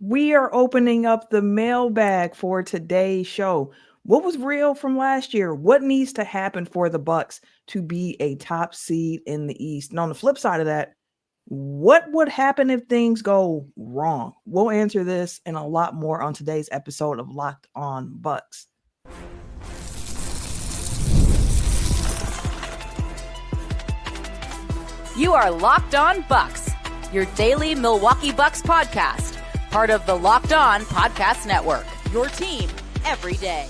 We are opening up the mailbag for today's show. What was real from last year? What needs to happen for the Bucks to be a top seed in the East? And on the flip side of that, what would happen if things go wrong? We'll answer this and a lot more on today's episode of Locked On Bucks. You are Locked On Bucks, your daily Milwaukee Bucks podcast, part of the Locked On Podcast Network, your team every day.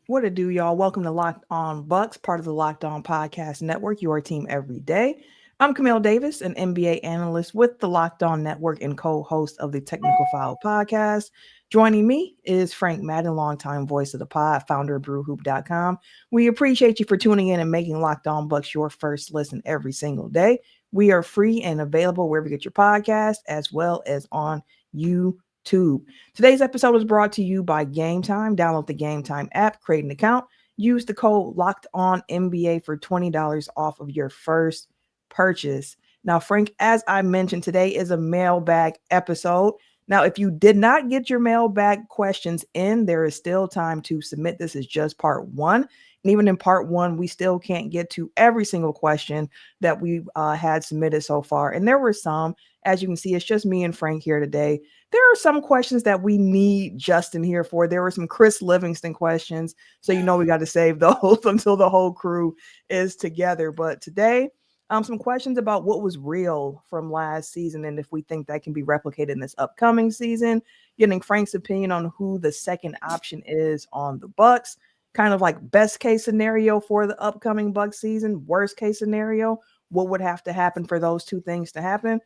What it do, y'all? Welcome to Locked On Bucks, part of the Locked On Podcast Network, your team every day. I'm Camille Davis, an NBA analyst with the Locked On Network and co-host of the Technical File podcast. Joining me is Frank Madden, longtime voice of the pod, founder of BrewHoop.com. We appreciate you for tuning in and making Locked On Bucks your first listen every single day. We are free and available wherever you get your podcast, as well as on YouTube. Today's episode is brought to you by Gametime. Download the Gametime app, create an account, use the code LOCKEDONNBA for $20 off of your first purchase. Now, Frank, as I mentioned, today is a mailbag episode. Now, if you did not get your mailbag questions in, there is still time to submit. This is just part one. And even in part one, we still can't get to every single question that we had submitted so far. And there were some, as you can see, it's just me and Frank here today. There are some questions that we need Justin here for. There were some Chris Livingston questions. So, we got to save those until the whole crew is together. But today, some questions about what was real from last season and if we think that can be replicated in this upcoming season. Getting Frank's opinion on who the second option is on the Bucks. Kind of like best case scenario for the upcoming Bucks season, worst case scenario, what would have to happen for those two things to happen.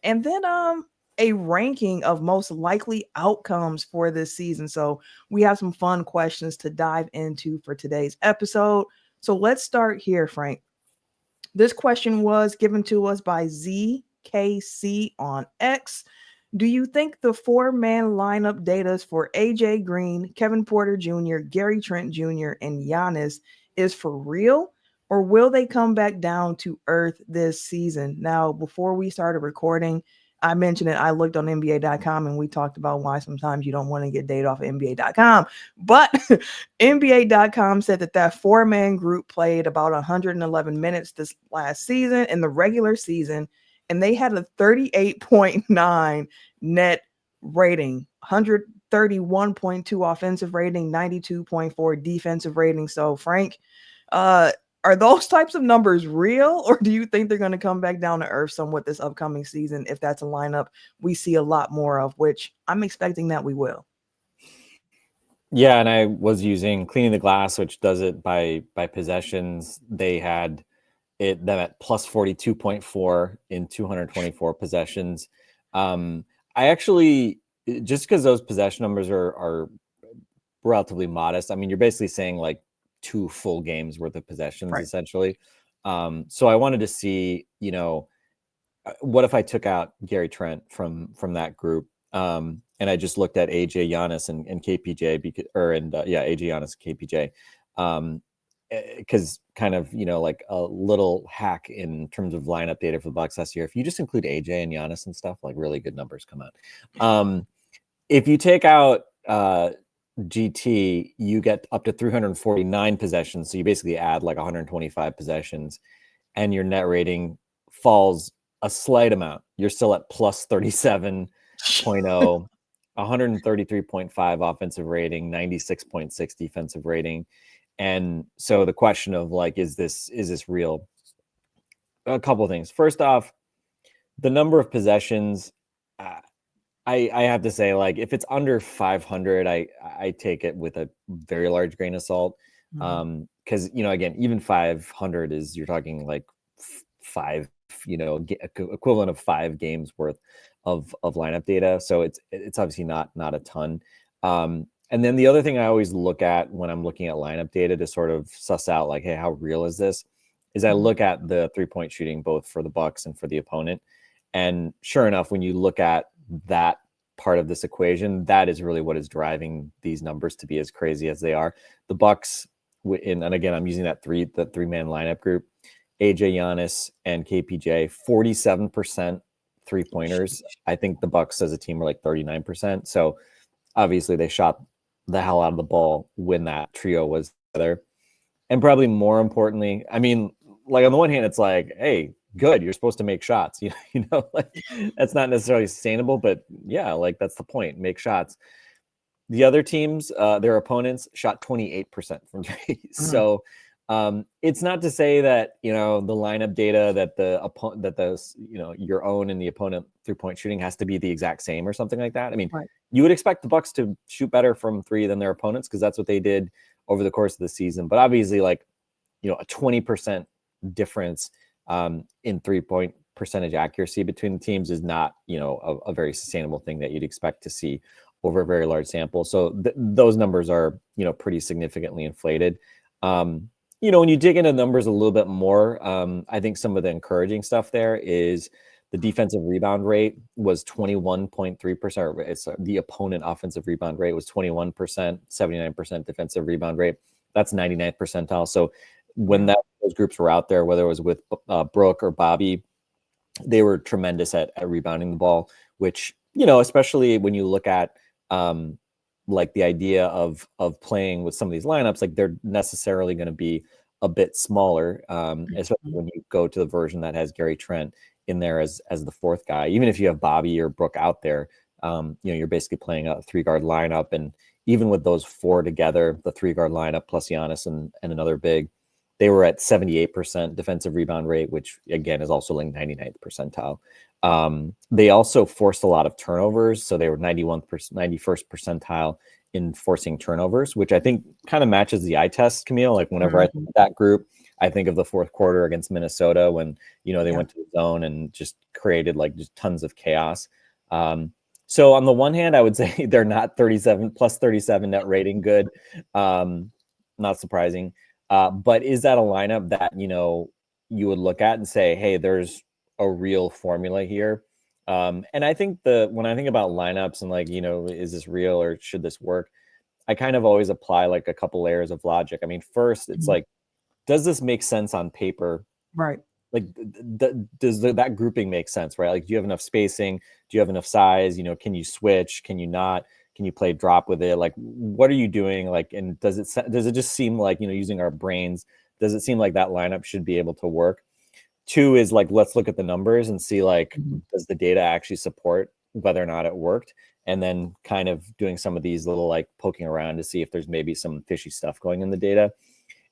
And then a ranking of most likely outcomes for this season. So we have some fun questions to dive into for today's episode. So let's start here, Frank. This question was given to us by ZKC on X. Do you think the four-man lineup data for AJ Green, Kevin Porter Jr., Gary Trent Jr., and Giannis is for real? Or will they come back down to earth this season? Now, before we started recording, I mentioned it. I looked on NBA.com and we talked about why sometimes you don't want to get data off of NBA.com. But NBA.com said that four-man group played about 111 minutes this last season in the regular season, and they had a 38.9 net rating, 131.2 offensive rating, 92.4 defensive rating. So, Frank, are those types of numbers real, or do you think they're going to come back down to earth somewhat this upcoming season if that's a lineup we see a lot more of, which I'm expecting that we will? Yeah, and I was using Cleaning the Glass, which does it by possessions. They had them at plus 42.4 in 224 possessions. I actually, just because those possession numbers are relatively modest, I mean, you're basically saying like 2 full games worth of possessions, right, essentially. So I wanted to see, what if I took out Gary Trent from that group, and I just looked at AJ, Giannis, and KPJ, AJ, Giannis, KPJ, because kind of like a little hack in terms of lineup data for the Bucks last year. If you just include AJ and Giannis and stuff, like really good numbers come out. If you take out GT, you get up to 349 possessions. So you basically add like 125 possessions and your net rating falls a slight amount. You're still at plus 37.0, 133.5 offensive rating, 96.6 defensive rating. And so the question of like, is this real? A couple of things. First off, the number of possessions, I have to say, like, if it's under 500, I take it with a very large grain of salt. Because, again, even 500 is, you're talking like equivalent of 5 games worth of lineup data. So it's obviously not a ton. And then the other thing I always look at when I'm looking at lineup data to sort of suss out like, hey, how real is this? Is I look at the 3-point shooting both for the Bucks and for the opponent. And sure enough, when you look at that part of this equation, that is really what is driving these numbers to be as crazy as they are. The Bucks, and again, I'm using the three-man lineup group, AJ, Giannis, and KPJ, 47% 3-pointers. I think the Bucks as a team were like 39%. So obviously they shot the hell out of the ball when that trio was together. And probably more importantly, I mean, like on the one hand, it's like, hey, good, you're supposed to make shots. Like that's not necessarily sustainable, but yeah, like that's the point, make shots. The other teams, their opponents shot 28% from three. So it's not to say that, the lineup data that your own and the opponent 3-point shooting has to be the exact same or something like that. I mean, you would expect the Bucks to shoot better from three than their opponents because that's what they did over the course of the season. But obviously, like, a 20% difference in 3-point percentage accuracy between the teams is not, a very sustainable thing that you'd expect to see over a very large sample. So those numbers are, pretty significantly inflated. When you dig into numbers a little bit more, I think some of the encouraging stuff there is the defensive rebound rate was 21.3%. It's the opponent offensive rebound rate was 21%, 79% defensive rebound rate. That's 99th percentile. So when those groups were out there, whether it was with Brooke or Bobby, they were tremendous at rebounding the ball, which, especially when you look at like the idea of playing with some of these lineups, like they're necessarily going to be a bit smaller, especially when you go to the version that has Gary Trent in there as the fourth guy. Even if you have Bobby or Brooke out there, you're basically playing a 3-guard lineup. And even with those four together, the 3-guard lineup plus Giannis and another big, they were at 78% defensive rebound rate, which again is also like 99th percentile. They also forced a lot of turnovers. So they were 91st percentile in forcing turnovers, which I think kind of matches the eye test, Camille. Like whenever I think of that group, I think of the fourth quarter against Minnesota when, they went to the zone and just created like just tons of chaos. So on the one hand, I would say they're not 37 net rating good. Not surprising. But is that a lineup that, you would look at and say, hey, there's a real formula here? And I think when I think about lineups and like, is this real or should this work? I kind of always apply like a couple layers of logic. I mean, first, it's like, does this make sense on paper? Right. Like, does that grouping make sense, right? Like, do you have enough spacing? Do you have enough size? Can you switch? Can you not? Can you play drop with it? Like, what are you doing? Like, and does it just seem like, using our brains, does it seem like that lineup should be able to work? Two is like, let's look at the numbers and see, like, does the data actually support whether or not it worked? And then kind of doing some of these little like poking around to see if there's maybe some fishy stuff going in the data.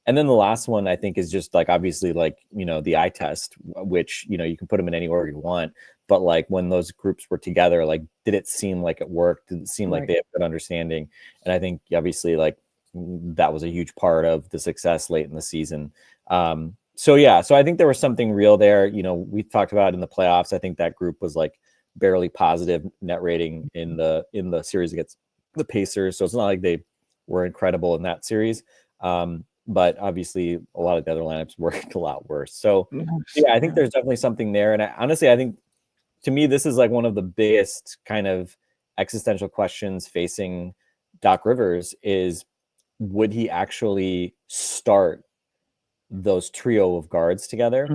And then the last one I think is just like, obviously, like, the eye test, which, you can put them in any order you want. But like when those groups were together, like, did it seem like it worked? Did it seem like they have good understanding? And I think obviously like that was a huge part of the success late in the season. So I think there was something real there. We talked about in the playoffs, I think that group was like barely positive net rating in the series against the Pacers. So it's not like they were incredible in that series. But obviously a lot of the other lineups worked a lot worse. So I think there's definitely something there. And I think to me, this is like one of the biggest kind of existential questions facing Doc Rivers is, would he actually start those trio of guards together?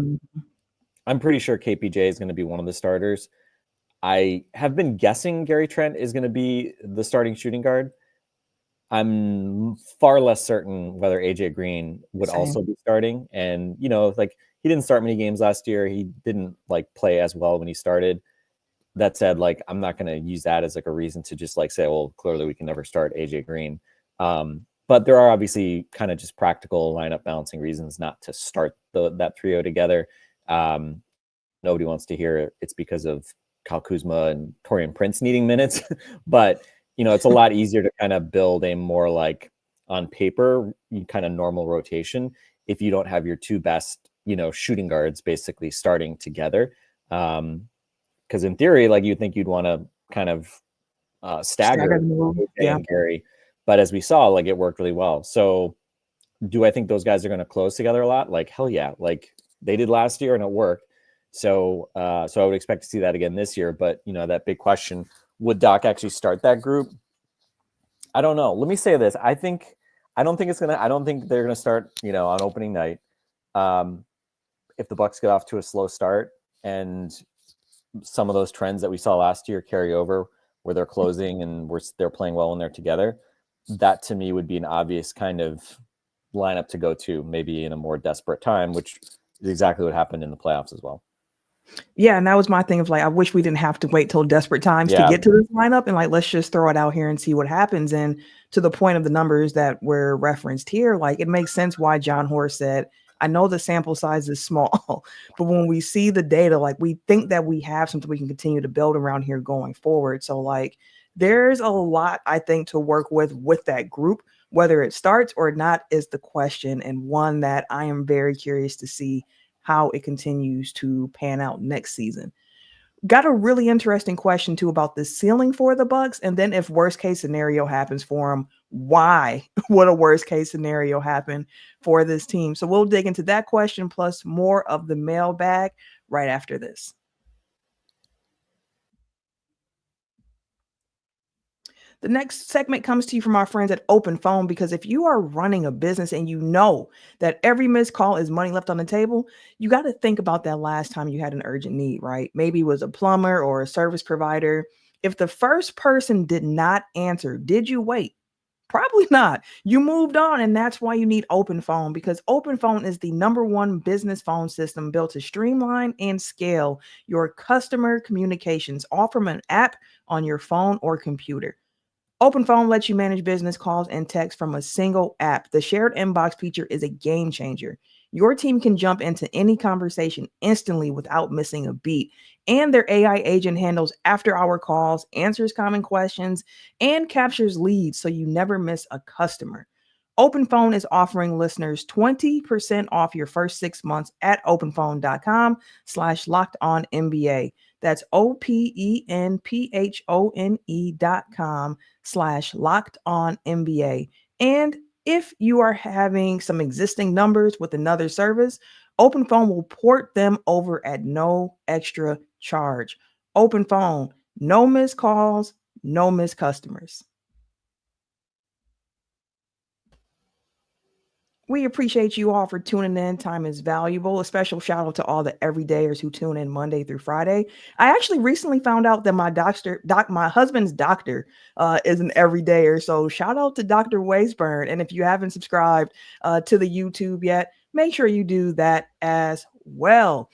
I'm pretty sure KPJ is going to be one of the starters. I have been guessing Gary Trent is going to be the starting shooting guard. I'm far less certain whether AJ Green would also be starting. And, like he didn't start many games last year. He didn't like play as well when he started. That said, like, I'm not going to use that as like a reason to just like say, well, clearly we can never start AJ Green. But there are obviously kind of just practical lineup balancing reasons not to start that trio together. Nobody wants to hear it's because of Kyle Kuzma and Taurean Prince needing minutes, but it's a lot easier to kind of build a more like on paper kind of normal rotation if you don't have your two best, shooting guards basically starting together. Because in theory, like you'd think you'd want to kind of stagger and Gary, but as we saw, like it worked really well. So do I think those guys are going to close together a lot? Like hell yeah, like they did last year and it worked. So I would expect to see that again this year. But that big question, would Doc actually start that group? I don't know. Let me say this. I don't think they're gonna start, on opening night. If the Bucks get off to a slow start and some of those trends that we saw last year carry over, where they're closing and they're playing well when they're together, that to me would be an obvious kind of lineup to go to, maybe in a more desperate time, which is exactly what happened in the playoffs as well. Yeah, and that was my thing of like, I wish we didn't have to wait till desperate times to get to this lineup, and like, let's just throw it out here and see what happens. And to the point of the numbers that were referenced here, like, it makes sense why John Horst said, I know the sample size is small, but when we see the data, like, we think that we have something we can continue to build around here going forward. So like, there's a lot, I think, to work with that group. Whether it starts or not is the question, and one that I am very curious to see how it continues to pan out next season. Got a really interesting question too about the ceiling for the Bucks, and then if worst case scenario happens for them, why would a worst case scenario happen for this team? So we'll dig into that question plus more of the mailbag right after this. The next segment comes to you from our friends at OpenPhone, because if you are running a business and you know that every missed call is money left on the table, you got to think about that last time you had an urgent need, right? Maybe it was a plumber or a service provider. If the first person did not answer, did you wait? Probably not. You moved on, and that's why you need OpenPhone, because OpenPhone is the #1 business phone system built to streamline and scale your customer communications, all from an app on your phone or computer. OpenPhone lets you manage business calls and text from a single app. The shared inbox feature is a game changer. Your team can jump into any conversation instantly without missing a beat. And their AI agent handles after-hour calls, answers common questions, and captures leads so you never miss a customer. OpenPhone is offering listeners 20% off your first 6 months at openphone.com/lockedonnba. That's openphone.com/lockedonnba. And if you are having some existing numbers with another service, OpenPhone will port them over at no extra charge. OpenPhone, no missed calls, no missed customers. We appreciate you all for tuning in. Time is valuable. A special shout out to all the everydayers who tune in Monday through Friday. I actually recently found out that my husband's doctor is an everydayer. So shout out to Dr. Waysburn. And if you haven't subscribed to the YouTube yet, make sure you do that as well.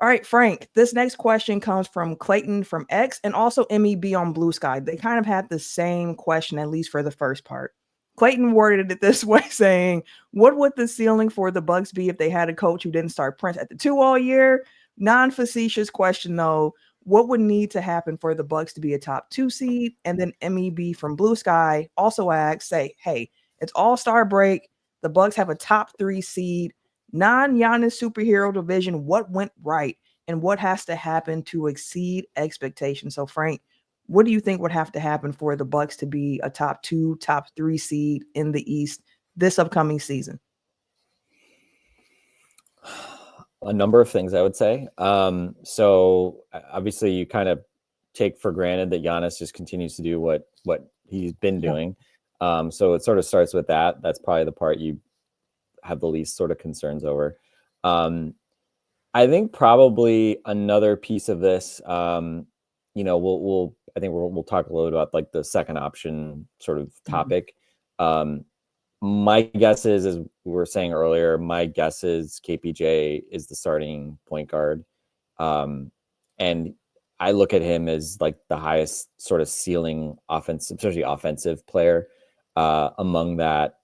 All right, Frank, this next question comes from Clayton from X and also MEB on Blue Sky. They kind of had the same question, at least for the first part. Clayton worded it this way, saying, what would the ceiling for the Bucks be if they had a coach who didn't start Prince at the 2 all year? Non-facetious question, though. What would need to happen for the Bucks to be a top 2 seed? And then MEB from Blue Sky also asks, hey, it's All-Star break. The Bucks have a top 3 seed. Non-Giannis superhero division. What went right? And what has to happen to exceed expectations? So, Frank, what do you think would have to happen for the Bucks to be a top 2, top 3 seed in the East this upcoming season? A number of things, I would say. So obviously you kind of take for granted that Giannis just continues to do what he's been doing. So it sort of starts with that. That's probably the part you have the least sort of concerns over. I think probably another piece of this, we'll talk a little bit about like the second option sort of topic. My guess is, as we were saying earlier, my guess is KPJ is the starting point guard. And I look at him as like the highest sort of ceiling especially offensive player among that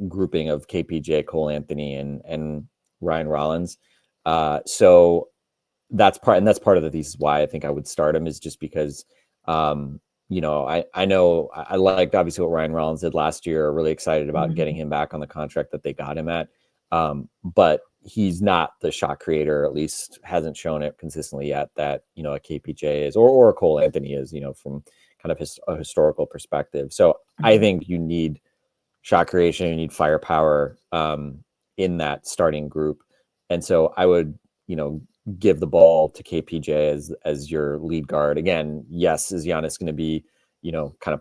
grouping of KPJ, Cole Anthony, and Ryan Rollins. So that's part of the thesis why I think I would start him, is just because, I know I liked obviously what Ryan Rollins did last year. Really excited about getting him back on the contract that they got him at. But he's not the shot creator, at least hasn't shown it consistently yet, that, a KPJ is, or a Cole Anthony is, from kind of a historical perspective. So I think you need shot creation, you need firepower in that starting group. And so I would, give the ball to KPJ as your lead guard. Again, yes, is Giannis going to be, kind of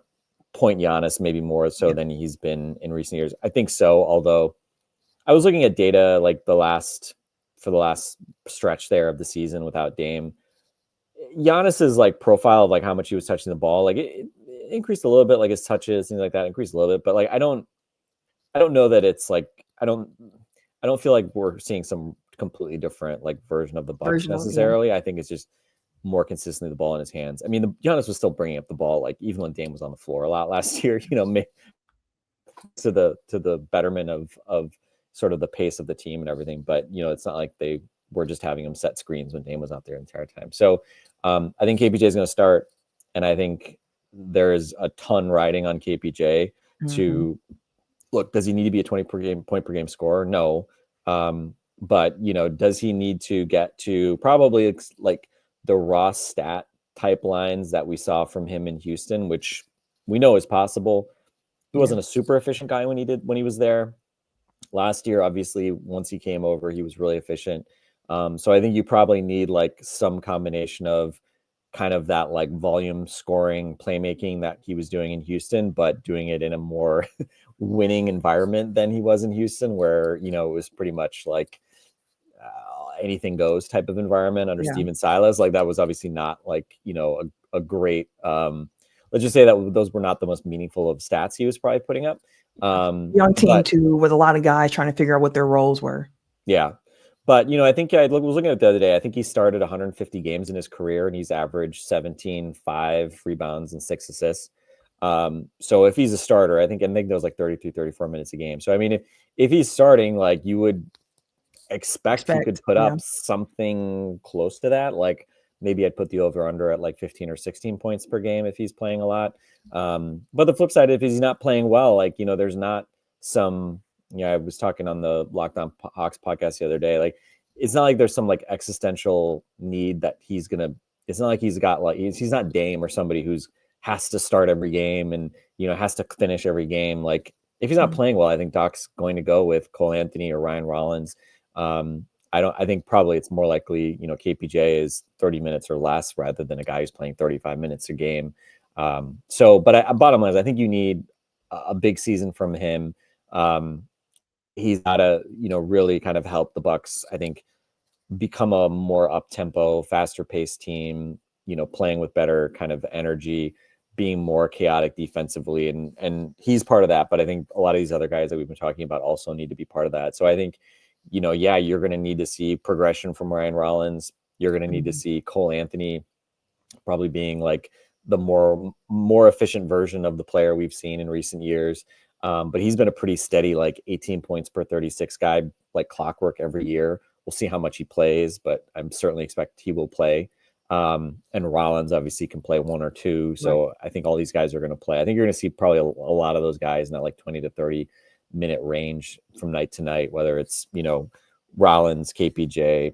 point Giannis maybe more so than he's been in recent years? I think so. Although I was looking at data like for the last stretch there of the season without Dame, Giannis's like profile of like how much he was touching the ball, like it increased a little bit, like his touches, things like that increased a little bit, but like I don't know that it's like I don't feel like we're seeing some completely different like version of the Bucks necessarily. I think it's just more consistently the ball in his hands. I mean, Giannis was still bringing up the ball like even when Dame was on the floor a lot last year. You know, to the betterment of sort of the pace of the team and everything. But you know, it's not like they were just having him set screens when Dame was out there the entire time. So I think KPJ is going to start, and I think there is a ton riding on KPJ to look. Does he need to be a 20 point per game scorer? No. But you know, does he need to get to probably like the raw stat type lines that we saw from him in Houston, which we know is possible. He wasn't a super efficient guy when he was there last year. Obviously, once he came over, he was really efficient. So I think you probably need like some combination of kind of that like volume scoring playmaking that he was doing in Houston, but doing it in a more winning environment than he was in Houston, where, you know, it was pretty much like anything goes type of environment under Steven Silas. Like that was obviously not like, you know, a great, let's just say that those were not the most meaningful of stats he was probably putting up. Young team too, with a lot of guys trying to figure out what their roles were. Yeah. But, you know, I think I was looking at it the other day. I think he started 150 games in his career and he's averaged 17, 5 rebounds and 6 assists. So if he's a starter, I think that was like 33, 34 minutes a game. So, I mean, if he's starting, like you would expect he could put up something close to that. Like maybe I'd put the over under at like 15 or 16 points per game if he's playing a lot. But the flip side, if he's not playing well, like, you know, there's not some, I was talking on the Locked On Hawks podcast the other day. Like, it's not like there's some like existential need that it's not like he's got like, he's not Dame or somebody who's has to start every game and, you know, has to finish every game. Like if he's not playing well, I think Doc's going to go with Cole Anthony or Ryan Rollins. I think probably it's more likely, you know, KPJ is 30 minutes or less rather than a guy who's playing 35 minutes a game. Bottom line is I think you need a big season from him. He's got to, you know, really kind of help the Bucks, I think, become a more up-tempo, faster-paced team, you know, playing with better kind of energy, being more chaotic defensively. And he's part of that. But I think a lot of these other guys that we've been talking about also need to be part of that. So I think, you know, you're going to need to see progression from Ryan Rollins. You're going to need to see Cole Anthony probably being like the more efficient version of the player we've seen in recent years. But he's been a pretty steady, like 18 points per 36 guy, like clockwork every year. We'll see how much he plays, but I'm certainly expect he will play. And Rollins obviously can play 1 or 2. So I think all these guys are going to play. I think you're going to see probably a lot of those guys in that like 20 to 30 minute range from night to night, whether it's, you know, Rollins, KPJ,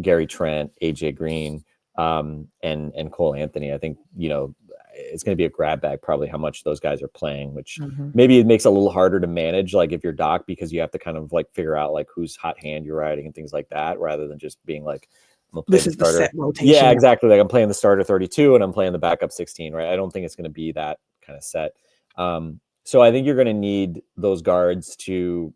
Gary Trent, AJ Green, and Cole Anthony. I think, you know, it's going to be a grab bag probably how much those guys are playing, which maybe it makes it a little harder to manage, like if you're Doc, because you have to kind of like figure out like whose hot hand you're riding and things like that, rather than just being like, I'm gonna play the starter. The set rotation. Yeah, exactly. Like I'm playing the starter 32 and I'm playing the backup 16, right? I don't think it's going to be that kind of set. So I think you're going to need those guards to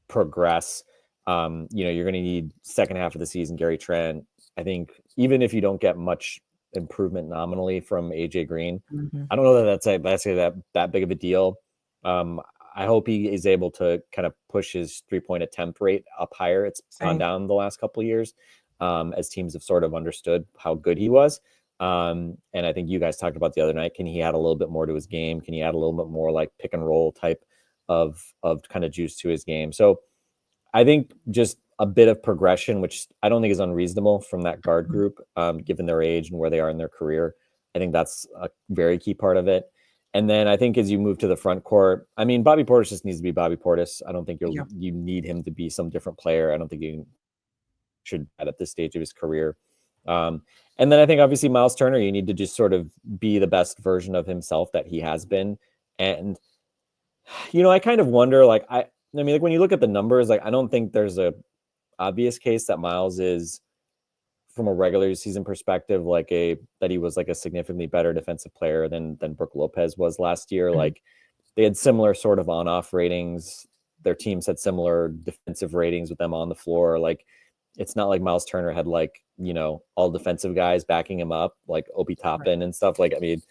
progress. You know, you're going to need second half of the season, Gary Trent. I think even if you don't get much improvement nominally from AJ Green, I don't know that that's that big of a deal. I hope he is able to kind of push his 3-point attempt rate up higher. It's gone down the last couple of years as teams have sort of understood how good he was. And I think you guys talked about the other night, can he add a little bit more to his game? Can he add a little bit more like pick and roll type of kind of juice to his game? So I think just a bit of progression, which I don't think is unreasonable from that guard group, given their age and where they are in their career. I think that's a very key part of it. And then I think as you move to the front court, I mean, Bobby Portis just needs to be Bobby Portis. I don't think you need him to be some different player. I don't think you should at this stage of his career. And then I think obviously Myles Turner, you need to just sort of be the best version of himself that he has been. And, you know, I kind of wonder, like, I mean, like when you look at the numbers, like, I don't think there's a obvious case that Myles is, from a regular season perspective, like that he was like a significantly better defensive player than Brook Lopez was last year. Like they had similar sort of on-off ratings. Their teams had similar defensive ratings with them on the floor. Like It's not like Myles Turner had like, all defensive guys backing him up, like Obi Toppin and stuff. Like, I mean,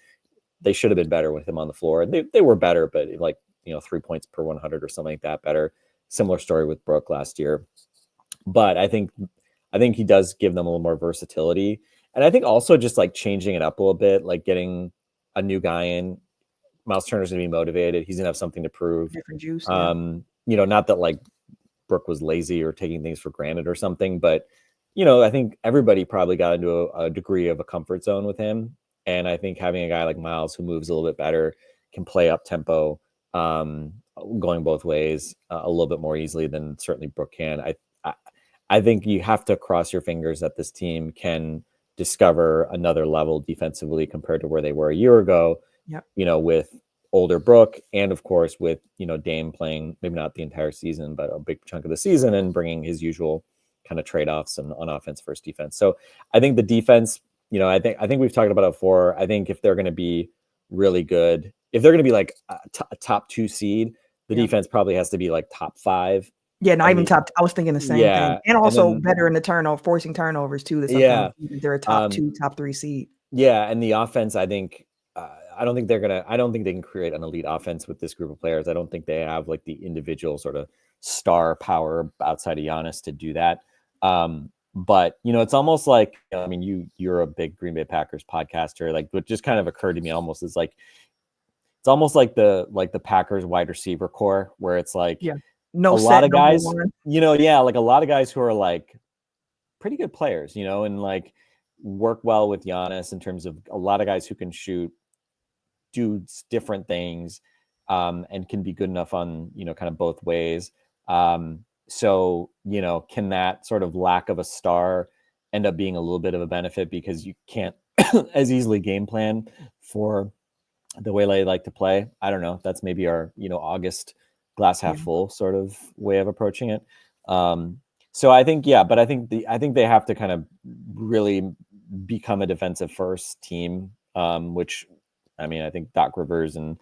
they should have been better with him on the floor. They were better, but like, 3 points per 100 or something like that better. Similar story with Brooke last year. But I think he does give them a little more versatility. And I think also just like changing it up a little bit, like getting a new guy in. Myles Turner's going to be motivated. He's going to have something to prove. Different juice. Not that like Brooke was lazy or taking things for granted or something, but I think everybody probably got into a degree of a comfort zone with him. And I think having a guy like Myles who moves a little bit better, can play up tempo, going both ways a little bit more easily than certainly Brooke can. I think you have to cross your fingers that this team can discover another level defensively compared to where they were a year ago. Yep. With older Brooke and of course with Dame playing maybe not the entire season but a big chunk of the season and bringing his usual kind of trade-offs on offense versus defense. So I think the defense, I think we've talked about it before. I think if they're going to be really good, if they're going to be like a top 2 seed, the defense probably has to be like top 5. Yeah, not even top. I was thinking the same thing, and also then, better in the forcing turnovers too. They're a top 2, top 3 seed. Yeah, and the offense, I think. I don't think they can create an elite offense with this group of players. I don't think they have like the individual sort of star power outside of Giannis to do that. But it's almost like, I mean, you're a big Green Bay Packers podcaster. Like what just kind of occurred to me almost is like, it's almost like the Packers wide receiver core where it's like, a lot of guys, like a lot of guys who are like pretty good players, and like work well with Giannis in terms of a lot of guys who can shoot, do different things, and can be good enough on, kind of both ways. So, can that sort of lack of a star end up being a little bit of a benefit because you can't as easily game plan for the way they like to play? I don't know. That's maybe our, August glass half full sort of way of approaching it. So I think, but I think they have to kind of really become a defensive first team, which, I mean, I think Doc Rivers and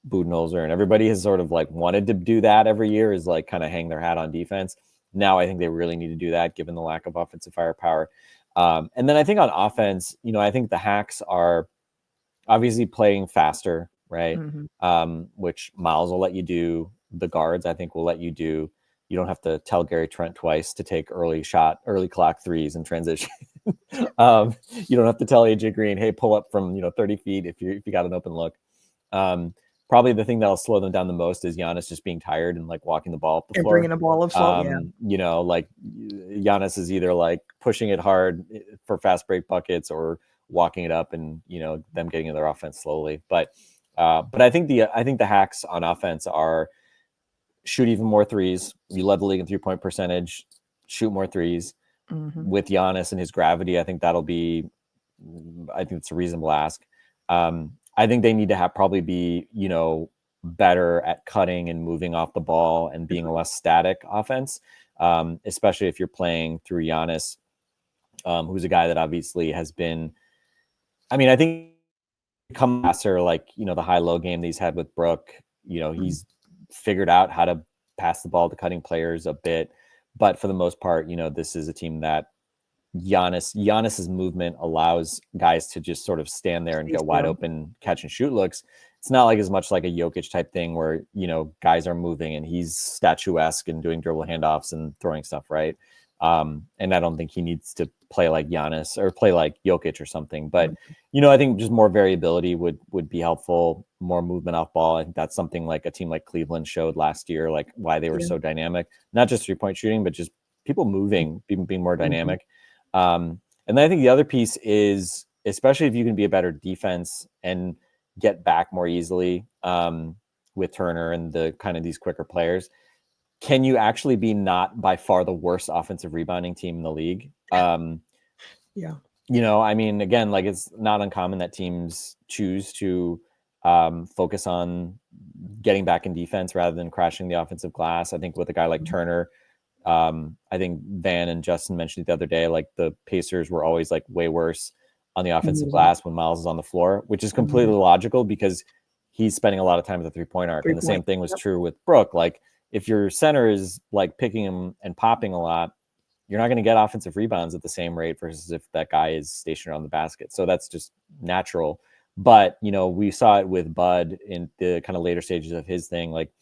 Budenholzer and everybody has sort of like wanted to do that every year, is like kind of hang their hat on defense. Now I think they really need to do that given the lack of offensive firepower. And then I think on offense, I think the Hacks are obviously playing faster, right? Which Myles will let you do. The guards, I think, will let you do. You don't have to tell Gary Trent twice to take early clock threes in transition. You don't have to tell AJ Green, hey, pull up from 30 feet if you got an open look. Probably the thing that'll slow them down the most is Giannis just being tired and like walking the ball up the floor. Bringing the ball up slow, like Giannis is either like pushing it hard for fast break buckets or walking it up and them getting in their offense slowly. But I think the Hacks on offense are shoot even more threes. You led the league in 3-point percentage. Shoot more threes. With Giannis and his gravity, I think it's a reasonable ask. I think they need to probably be, better at cutting and moving off the ball and being a less static offense, especially if you're playing through Giannis, who's a guy that obviously has been, I think come passer, like, the high-low game that he's had with Brooke, he's figured out how to pass the ball to cutting players a bit. But for the most part, this is a team that Giannis's movement allows guys to just sort of stand there and get wide open catch and shoot looks. It's not like as much like a Jokic type thing where, guys are moving and he's statuesque and doing dribble handoffs and throwing stuff, right? And I don't think he needs to play like Giannis or play like Jokic or something. But, I think just more variability would be helpful, more movement off ball. I think that's something like a team like Cleveland showed last year, like why they were so dynamic, not just 3-point shooting, but just people moving, being more dynamic. And then I think the other piece is, especially if you can be a better defense and get back more easily with Turner and the kind of these quicker players, can you actually be not by far the worst offensive rebounding team in the league? Again, like it's not uncommon that teams choose to focus on getting back in defense rather than crashing the offensive glass. I think with a guy like Turner, I think Van and Justin mentioned it the other day, like the Pacers were always like way worse on the offensive glass when Myles is on the floor, which is completely logical because he's spending a lot of time at the 3-point arc. And the same thing was true with Brooke. Like if your center is like picking him and popping a lot, you're not going to get offensive rebounds at the same rate versus if that guy is stationed on the basket. So that's just natural. But, we saw it with Bud in the kind of later stages of his thing. Like,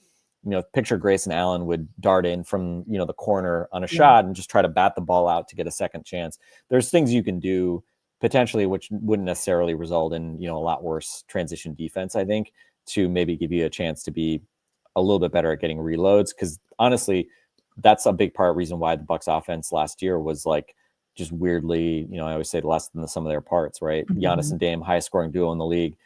picture Grayson Allen would dart in from, the corner on a shot and just try to bat the ball out to get a second chance. There's things you can do potentially, which wouldn't necessarily result in, a lot worse transition defense, I think, to maybe give you a chance to be a little bit better at getting reloads. Because honestly, that's a big reason why the Bucks offense last year was like just weirdly, I always say less than the sum of their parts, right? Mm-hmm. Giannis and Dame, highest scoring duo in the league,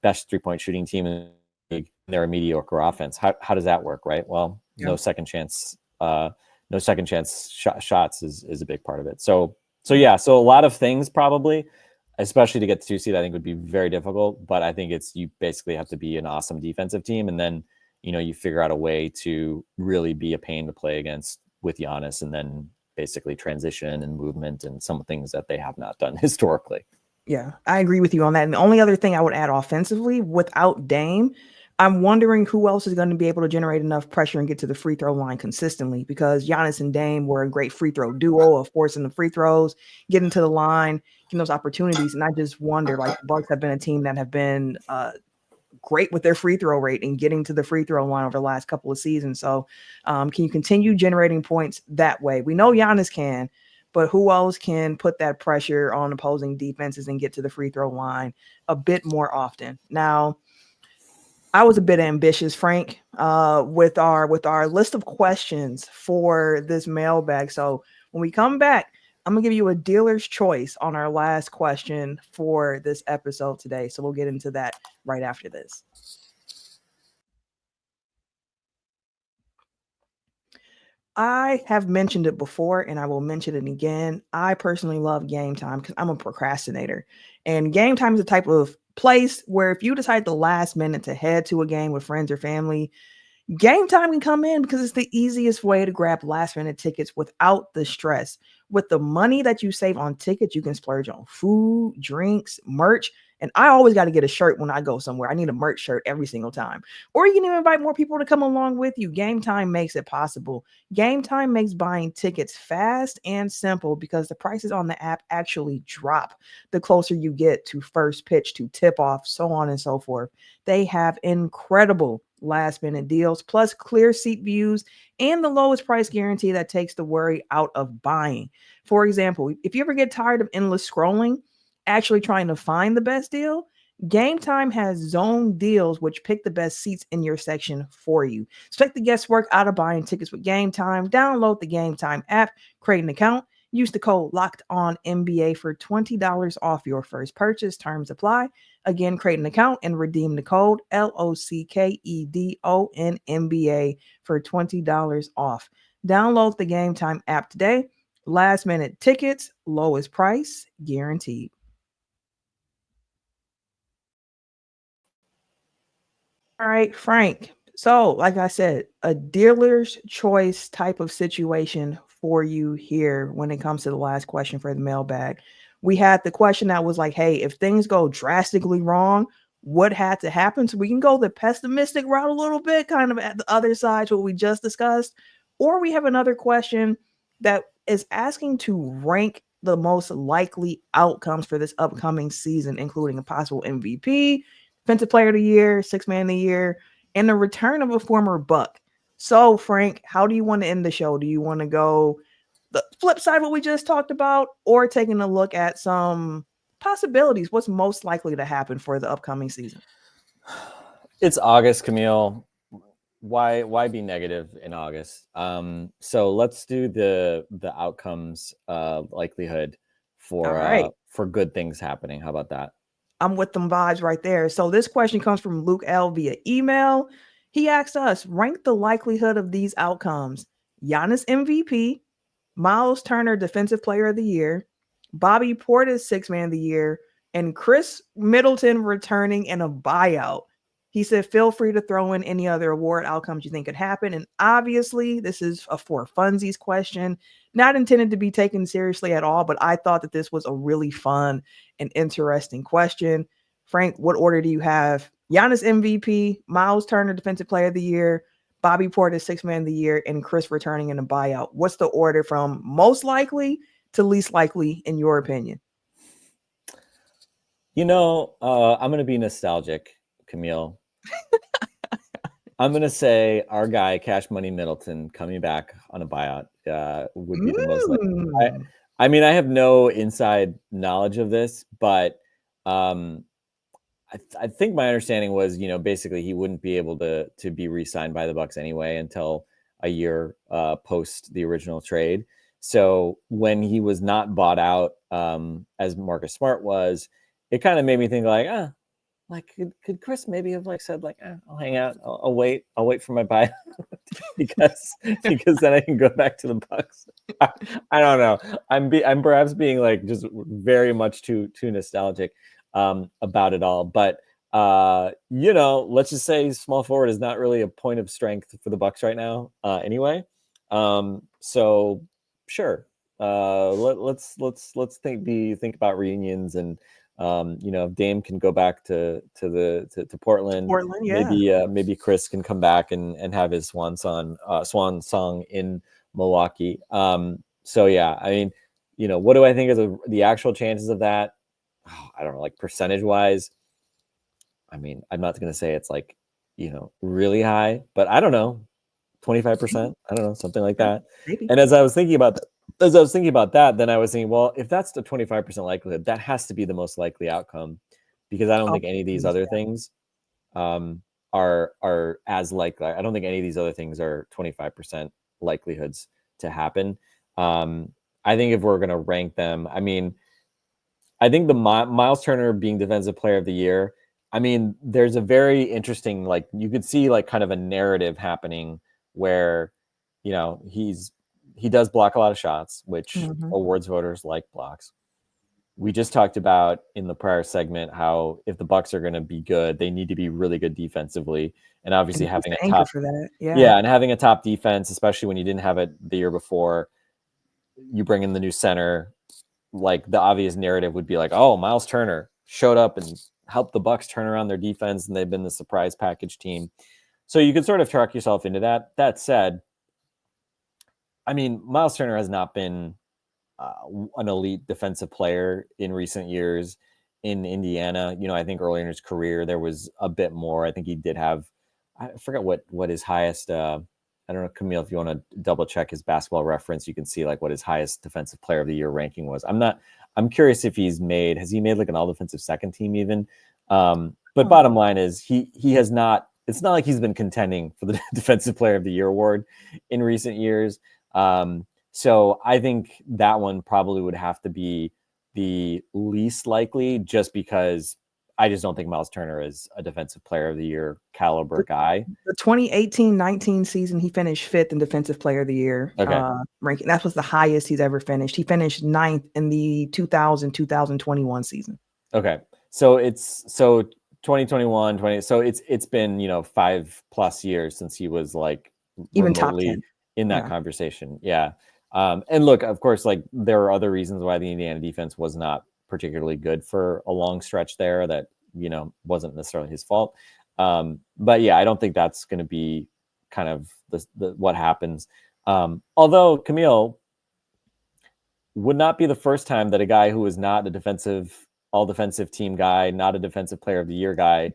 best 3-point shooting team in the league. They're a mediocre offense. How does that work, right? Well, no second chance shots is a big part of it. So a lot of things probably, especially to get the 2 seed, I think would be very difficult. But I think you basically have to be an awesome defensive team, and then you figure out a way to really be a pain to play against with Giannis, and then basically transition and movement and some things that they have not done historically. Yeah, I agree with you on that. And the only other thing I would add offensively, without Dame, I'm wondering who else is going to be able to generate enough pressure and get to the free throw line consistently, because Giannis and Dame were a great free throw duo of forcing the free throws, getting to the line, getting those opportunities. And I just wonder, like, the Bucks have been a team that have been great with their free throw rate and getting to the free throw line over the last couple of seasons. So can you continue generating points that way? We know Giannis can, but who else can put that pressure on opposing defenses and get to the free throw line a bit more often? Now, I was a bit ambitious, Frank, with our list of questions for this mailbag. So when we come back, I'm going to give you a dealer's choice on our last question for this episode today. So we'll get into that right after this. I have mentioned it before, and I will mention it again. I personally love Gametime because I'm a procrastinator. And Gametime is a type of place where if you decide the last minute to head to a game with friends or family, Gametime can come in because it's the easiest way to grab last minute tickets without the stress. With the money that you save on tickets, you can splurge on food, drinks, merch. And I always got to get a shirt when I go somewhere. I need a merch shirt every single time. Or you can even invite more people to come along with you. Gametime makes it possible. Gametime makes buying tickets fast and simple because the prices on the app actually drop the closer you get to first pitch, to tip off, so on and so forth. They have incredible last minute deals, plus clear seat views and the lowest price guarantee that takes the worry out of buying. For example, if you ever get tired of endless scrolling, actually trying to find the best deal, Gametime has zone deals which pick the best seats in your section for you. So take the guesswork out of buying tickets with Gametime. Download the Gametime app, create an account, use the code LOCKEDONNBA for $20 off your first purchase. Terms apply. Again, create an account and redeem the code LOCKEDONNBA for $20 off. Download the Gametime app today. Last minute tickets, lowest price guaranteed. All right, Frank. So, like I said, a dealer's choice type of situation for you here when it comes to the last question for the mailbag. We had the question that was like, hey, if things go drastically wrong, what had to happen? So we can go the pessimistic route a little bit, kind of at the other side to what we just discussed. Or we have another question that is asking to rank the most likely outcomes for this upcoming season, including a possible MVP, Defensive Player of the Year, Sixth Man of the Year, and the return of a former Buck. So, Frank, how do you want to end the show? Do you want to go the flip side of what we just talked about, or taking a look at some possibilities? What's most likely to happen for the upcoming season? It's August, Camille. Why be negative in August? So let's do the outcomes likelihood for good things happening. How about that? I'm with them vibes right there. So this question comes from Luke L via email. He asked us, rank the likelihood of these outcomes: Giannis MVP, Myles Turner Defensive Player of the Year, Bobby Portis Sixth Man of the Year, and Chris Middleton returning in a buyout. He said, feel free to throw in any other award outcomes you think could happen. And obviously, this is a for funsies question, not intended to be taken seriously at all, but I thought that this was a really fun and interesting question. Frank, what order do you have? Giannis MVP, Myles Turner Defensive Player of the Year, Bobby Portis Sixth Man of the Year, and Chris returning in a buyout. What's the order from most likely to least likely in your opinion? I'm going to be nostalgic, Camille. I'm going to say our guy, Cash Money Middleton, coming back on a buyout would be the most likely. I mean, I have no inside knowledge of this, but I think my understanding was, basically he wouldn't be able to be re-signed by the Bucks anyway until a year post the original trade. So when he was not bought out, as Marcus Smart was, it kind of made me think could Chris maybe have said I'll hang out, I'll wait for my buyout because then I can go back to the Bucks. I don't know. I'm perhaps being just very much too nostalgic about it all, but let's just say small forward is not really a point of strength for the Bucks right now anyway. So sure, let's think about reunions, and if Dame can go back to Portland, maybe Chris can come back and have his swan song in Milwaukee. So yeah, I mean, what do I think of the actual chances of that? Oh, I don't know, percentage wise. I mean, I'm not going to say it's really high, but I don't know, 25%. I don't know, something like that. Maybe. And as I was thinking about that, then I was thinking, well, if that's the 25% likelihood, that has to be the most likely outcome, because I don't think any of these other things are as likely. I don't think any of these other things are 25% likelihoods to happen. I think if we're going to rank them, I mean, I think the Myles Turner being Defensive Player of the Year, I mean, there's a very interesting, you could see kind of a narrative happening where, he does block a lot of shots, which awards voters like blocks. We just talked about in the prior segment how if the Bucks are going to be good, they need to be really good defensively, and obviously having a top for that, and having a top defense, especially when you didn't have it the year before. You bring in the new center, the obvious narrative would be oh, Myles Turner showed up and helped the Bucks turn around their defense, and they've been the surprise package team. So you could sort of track yourself into that. That said, I mean, Myles Turner has not been an elite defensive player in recent years in Indiana. I think earlier in his career, there was a bit more. I think he did have, I forget what his highest, I don't know, Camille, if you want to double check his Basketball Reference, you can see what his highest Defensive Player of the Year ranking was. I'm curious if has he made an all defensive second team even? But bottom line is he has not, it's not like he's been contending for the Defensive Player of the Year award in recent years. So I think that one probably would have to be the least likely, just because I just don't think Myles Turner is a Defensive Player of the Year caliber guy. The 2018-19 season, he finished 5th in Defensive Player of the Year ranking. That was the highest he's ever finished. He finished 9th in the 2000-2021 season. Okay. So 2021, 20. So it's been, 5+ years since he was even top 10 in that conversation. Yeah. And look, of course, there are other reasons why the Indiana defense was not particularly good for a long stretch there that, wasn't necessarily his fault. But yeah, I don't think that's going to be kind of what happens. Although Camille would not be the first time that a guy who is not a all defensive team guy, not a Defensive Player of the Year guy,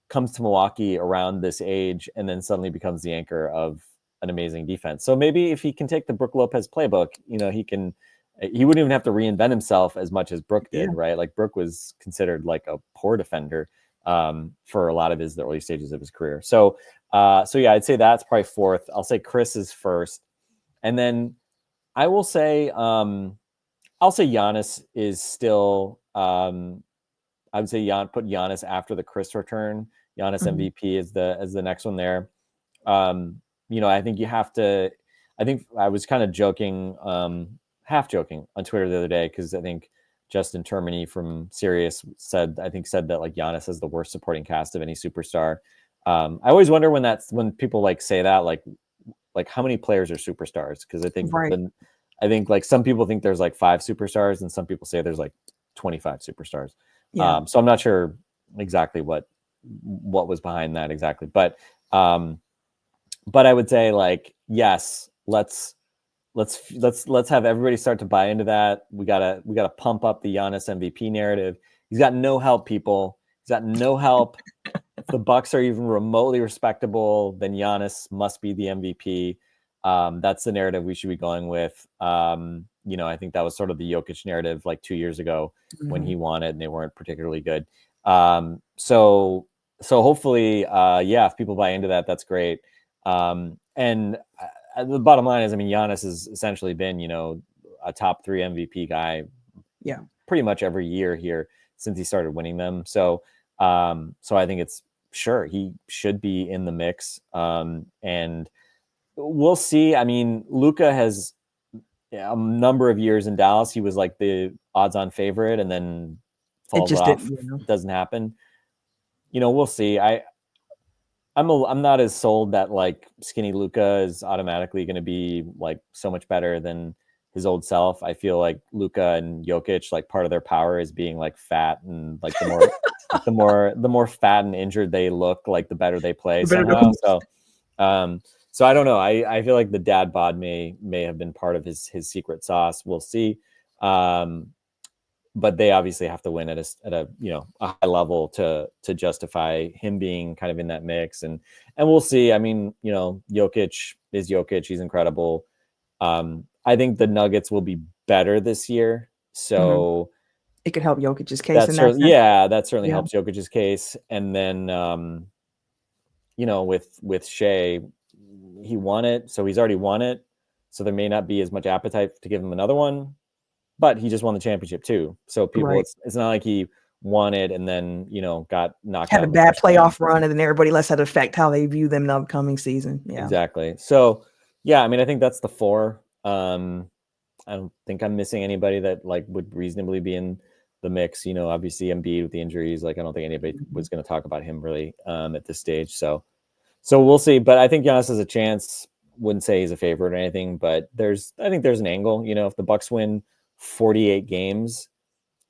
comes to Milwaukee around this age and then suddenly becomes the anchor of an amazing defense. So maybe if he can take the Brook Lopez playbook, he wouldn't even have to reinvent himself as much as Brook did, right? Brook was considered a poor defender for a lot of the early stages of his career. So yeah, I'd say that's probably 4th. I'll say Chris is 1st. And then I will say, I'll say Giannis is still, I would say put Giannis after the Chris return. Giannis MVP is the next one there. I think you have to, I think I was kind of joking, half joking on Twitter the other day, because I think Justin Termini from Sirius said that Giannis has the worst supporting cast of any superstar. I always wonder when people say that, how many players are superstars? Because I think some people think there's 5 superstars, and some people say there's 25 superstars. Yeah. So I'm not sure exactly what was behind that exactly, but but I would say like, yes, let's have everybody start to buy into that. We gotta pump up the Giannis MVP narrative. He's got no help, people. He's got no help. If the Bucks are even remotely respectable, then Giannis must be the MVP. That's the narrative we should be going with. I think that was sort of the Jokic narrative like 2 years ago when he won it and they weren't particularly good. So hopefully, if people buy into that, that's great. And the bottom line is, I mean, Giannis has essentially been, a top 3 MVP guy, pretty much every year here since he started winning them. So I think it's sure he should be in the mix. And we'll see. I mean, Luka has a number of years in Dallas. He was like the odds-on favorite, and then falls off. Doesn't happen. We'll see. I'm not as sold that like skinny Luka is automatically going to be like so much better than his old self. I feel like Luka and Jokic, like part of their power is being like fat, and like the more fat and injured they look, like the better they play somehow. So I don't know. I feel like the dad bod may have been part of his secret sauce. We'll see. But they obviously have to win at a high level to justify him being kind of in that mix, and we'll see. I mean, Jokic is Jokic. He's incredible. I think the Nuggets will be better this year, so it could help Jokic's case. That certainly helps Jokic's case. And then with Shea, he won it, so he's already won it. So there may not be as much appetite to give him another one. But he just won the championship too. So people, it's not like he won it and then, got knocked out. Had a bad playoff run, and then everybody lets that affect how they view them in the upcoming season. Yeah, exactly. So, I mean, I think that's the 4. I don't think I'm missing anybody that like would reasonably be in the mix. Obviously Embiid with the injuries, like I don't think anybody was going to talk about him really at this stage. So we'll see. But I think Giannis has a chance. Wouldn't say he's a favorite or anything, but I think there's an angle. If the Bucks win 48 games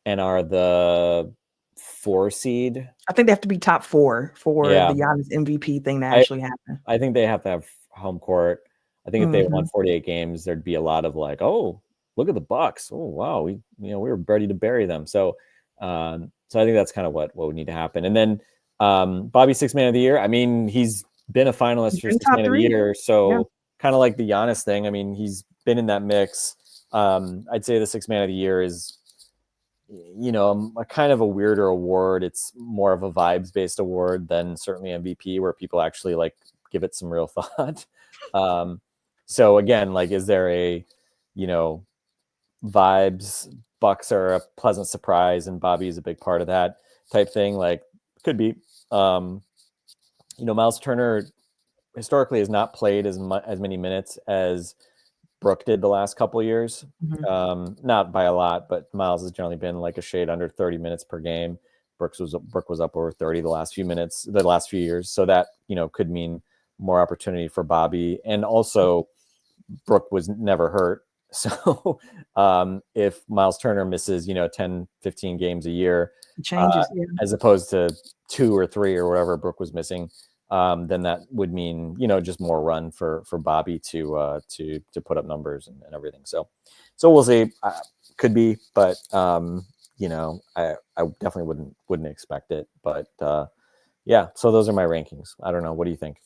and are the 4 seed, I think they have to be top 4 for the Giannis MVP thing to actually happen. I think they have to have home court. I think if they won 48 games, there'd be a lot of like, oh, look at the Bucks. Oh, wow. We were ready to bury them. So I think that's kind of what would need to happen. And then Bobby Sixth Man of the Year. I mean, he's been a finalist for Sixth Man of the Year. So kind of like the Giannis thing. I mean, he's been in that mix. I'd say the Sixth Man of the Year is, a kind of a weirder award. It's more of a vibes-based award than certainly MVP, where people actually like give it some real thought. So again, like, is there a, vibes, Bucks are a pleasant surprise, and Bobby is a big part of that type thing? Like, could be. Myles Turner historically has not played as many minutes as Brooke did the last couple of years. Not by a lot, but Myles has generally been like a shade under 30 minutes per game. Brooke was up over 30 the last few years. So that, could mean more opportunity for Bobby. And also Brooke was never hurt. So if Myles Turner misses, 10, 15 games a year, it changes, as opposed to 2 or 3 or whatever Brooke was missing, then that would mean, just more run for Bobby to put up numbers and everything. So we'll see. Could be, but I definitely wouldn't expect it. But so those are my rankings. I don't know. What do you think?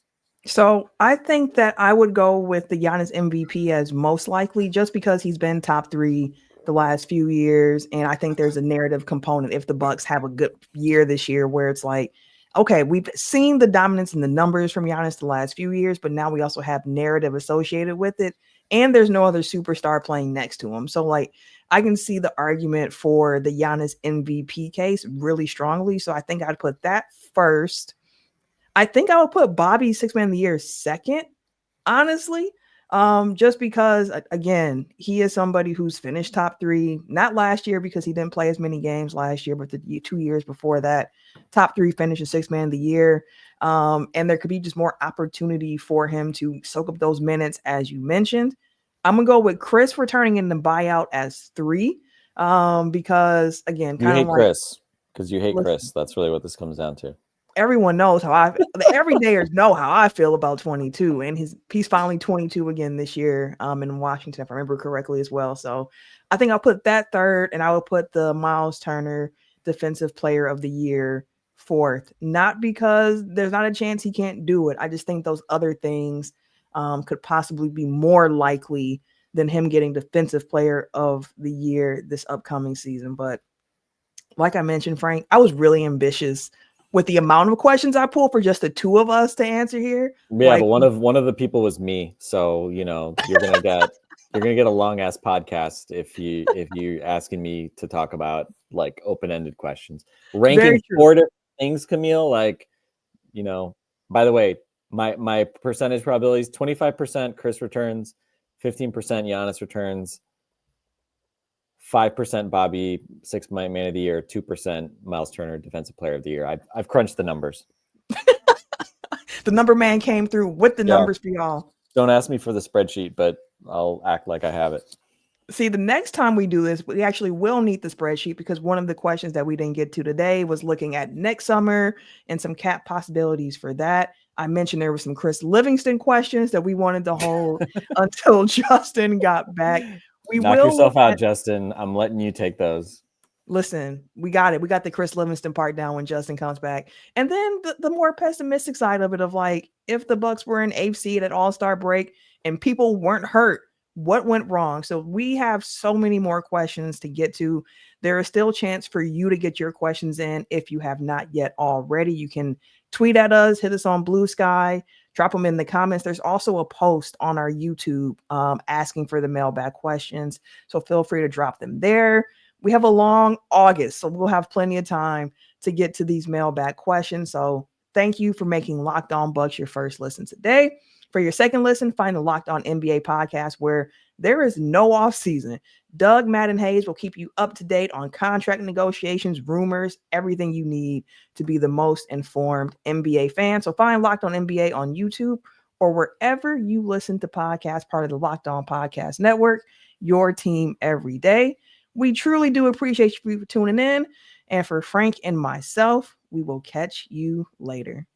So I think that I would go with the Giannis MVP as most likely, just because he's been top 3 the last few years, and I think there's a narrative component if the Bucks have a good year this year, where it's like, okay, we've seen the dominance in the numbers from Giannis the last few years, but now we also have narrative associated with it, and there's no other superstar playing next to him. So like, I can see the argument for the Giannis MVP case really strongly. So I think I'd put that first. I think I would put Bobby Sixth Man of the Year second, honestly. Just because, again, he is somebody who's finished top 3, not last year because he didn't play as many games last year, but the 2 years before that, top 3 finish as Sixth Man of the Year. And there could be just more opportunity for him to soak up those minutes, as you mentioned. I'm going to go with Chris returning in the buyout as 3, because, again, you hate Chris because you hate Chris. That's really what this comes down to. everyone knows the everydayers know how I feel about 22, and he's finally 22 again this year in Washington, if I remember correctly as well. So I think I'll put that third, and I will put the Myles Turner Defensive Player of the Year fourth. Not because there's not a chance he can't do it. I just think those other things could possibly be more likely than him getting Defensive Player of the Year this upcoming season. But like I mentioned, Frank, I was really ambitious with the amount of questions I pulled for just the two of us to answer here. Yeah, like, but one of the people was me, so you're gonna get a long ass podcast if you asking me to talk about like open-ended questions, ranking four different things, Camille. Like, by the way, my percentage probability is 25% Chris returns, 15% Giannis returns, 5% Bobby Sixth Man of the Year, 2% Myles Turner Defensive Player of the Year. I've crunched the numbers. The number man came through with the numbers for y'all. Don't ask me for the spreadsheet, but I'll act like I have it. See, the next time we do this, we actually will need the spreadsheet, because one of the questions that we didn't get to today was looking at next summer and some cap possibilities for that. I mentioned there were some Chris Livingston questions that we wanted to hold until Justin got back. Knock yourself out, Justin. I'm letting you take those. Listen, we got it. We got the Chris Livingston part down when Justin comes back. And then the more pessimistic side of it, of like, if the Bucks were in 8th seed at All-Star break and people weren't hurt, what went wrong? So we have so many more questions to get to. There is still a chance for you to get your questions in if you have not yet already. You can tweet at us, hit us on Blue Sky, drop them in the comments. There's also a post on our YouTube asking for the mailbag questions. So feel free to drop them there. We have a long August, so we'll have plenty of time to get to these mailbag questions. So thank you for making Locked On Bucks your first listen today. For your second listen, find the Locked On NBA podcast, where there is no off season. Doug, Matt, and Hayes will keep you up to date on contract negotiations, rumors, everything you need to be the most informed NBA fan. So find Locked On NBA on YouTube or wherever you listen to podcasts, part of the Locked On Podcast Network, your team every day. We truly do appreciate you for tuning in. And for Frank and myself, we will catch you later.